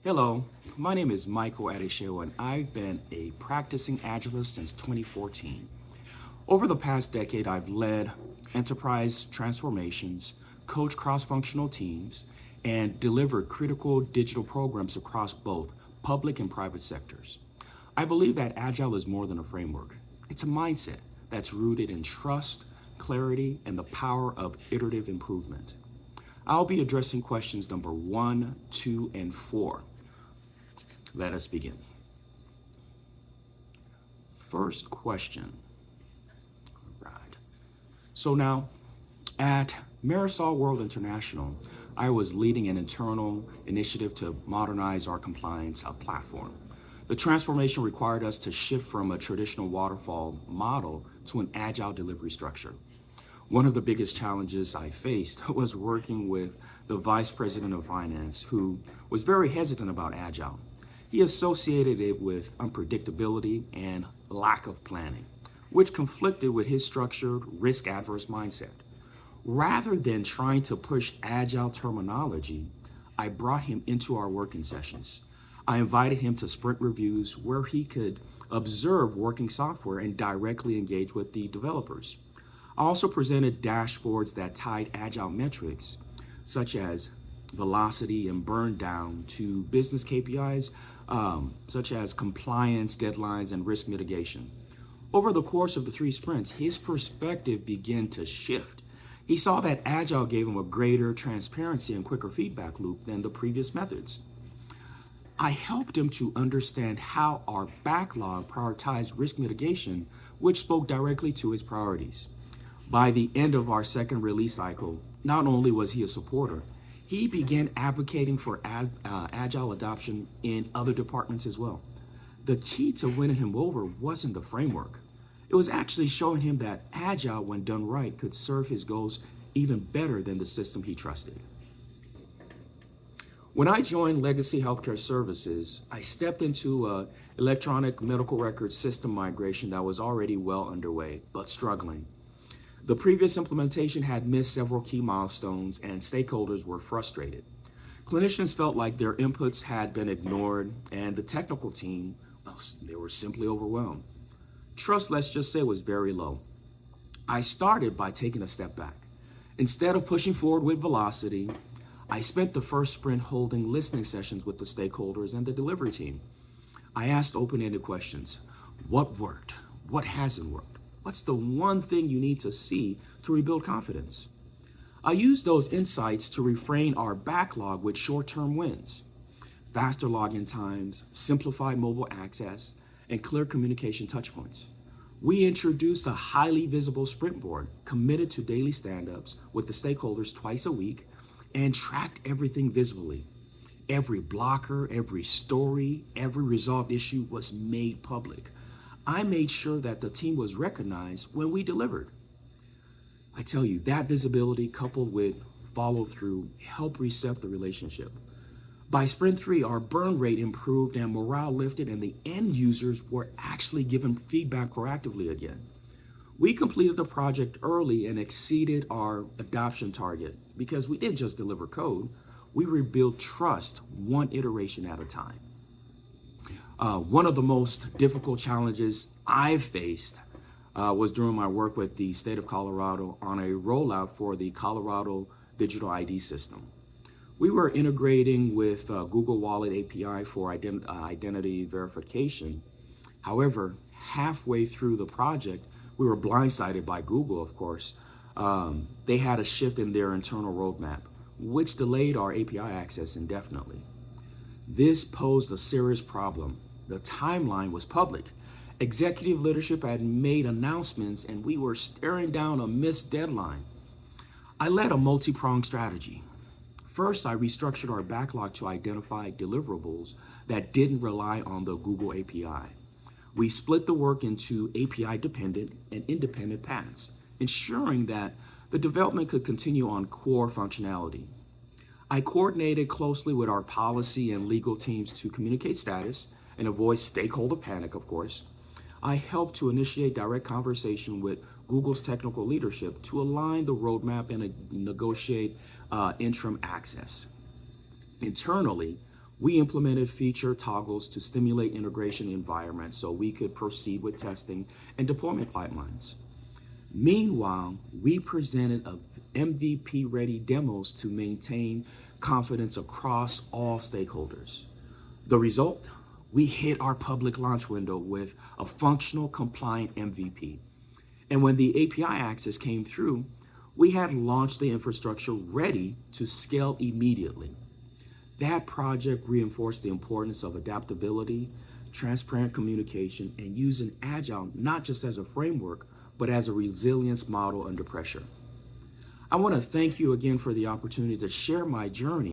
Hello, my name is Michael Adeshewa, and I've been a practicing Agilist since 2014. Over the past decade, I've led enterprise transformations, coached cross-functional teams, and delivered critical digital programs across both public and private sectors. I believe that Agile is more than a framework. It's a mindset that's rooted in trust, clarity, and the power of iterative improvement. I'll be addressing questions number 1, 2, and 4. Let us begin. First question. All right. So now, at Marisol World International, I was leading an internal initiative to modernize our compliance platform. The transformation required us to shift from a traditional waterfall model to an agile delivery structure. One of the biggest challenges I faced was working with the vice president of finance, who was very hesitant about agile. He associated it with unpredictability and lack of planning, which conflicted with his structured, risk-adverse mindset. Rather than trying to push agile terminology, I brought him into our working sessions. I invited him to sprint reviews where he could observe working software and directly engage with the developers. I also presented dashboards that tied agile metrics, such as velocity and burn down, to business KPIs, such as compliance, deadlines, and risk mitigation. Over the course of the 3 sprints, his perspective began to shift. He saw that Agile gave him a greater transparency and quicker feedback loop than the previous methods. I helped him to understand how our backlog prioritized risk mitigation, which spoke directly to his priorities. By the end of our second release cycle, not only was he a supporter, he began advocating for agile adoption in other departments as well. The key to winning him over wasn't the framework. It was actually showing him that agile, when done right, could serve his goals even better than the system he trusted. When I joined Legacy Healthcare Services, I stepped into an electronic medical record system migration that was already well underway, but struggling. The previous implementation had missed several key milestones, and stakeholders were frustrated. Clinicians felt like their inputs had been ignored, and the technical team, well, they were simply overwhelmed. Trust, let's just say, was very low. I started by taking a step back. Instead of pushing forward with velocity, I spent the first sprint holding listening sessions with the stakeholders and the delivery team. I asked open-ended questions. What worked? What hasn't worked? What's the one thing you need to see to rebuild confidence? I used those insights to reframe our backlog with short-term wins: faster login times, simplified mobile access, and clear communication touchpoints. We introduced a highly visible sprint board, committed to daily stand-ups with the stakeholders twice a week, and tracked everything visibly. Every blocker, every story, every resolved issue was made public. I made sure that the team was recognized when we delivered. I tell you, that visibility coupled with follow-through helped reset the relationship. By sprint 3, our burn rate improved and morale lifted, and the end users were actually given feedback proactively again. We completed the project early and exceeded our adoption target because we didn't just deliver code, we rebuilt trust one iteration at a time. One of the most difficult challenges I've faced was during my work with the state of Colorado on a rollout for the Colorado digital ID system. We were integrating with Google Wallet API for identity verification. However, halfway through the project, we were blindsided by Google, of course. They had a shift in their internal roadmap, which delayed our API access indefinitely. This posed a serious problem. The timeline was public. Executive leadership had made announcements, and we were staring down a missed deadline. I led a multi-pronged strategy. First, I restructured our backlog to identify deliverables that didn't rely on the Google API. We split the work into API-dependent and independent paths, ensuring that the development could continue on core functionality. I coordinated closely with our policy and legal teams to communicate status and avoid stakeholder panic, of course. I helped to initiate direct conversation with Google's technical leadership to align the roadmap and negotiate interim access. Internally, We implemented feature toggles to stimulate integration environments so we could proceed with testing and deployment pipelines. Meanwhile, we presented MVP-ready demos to maintain confidence across all stakeholders. The result? We hit our public launch window with a functional, compliant MVP. And when the API access came through, we had launched the infrastructure ready to scale immediately. That project reinforced the importance of adaptability, transparent communication, and using Agile not just as a framework, but as a resilience model under pressure. I want to thank you again for the opportunity to share my journey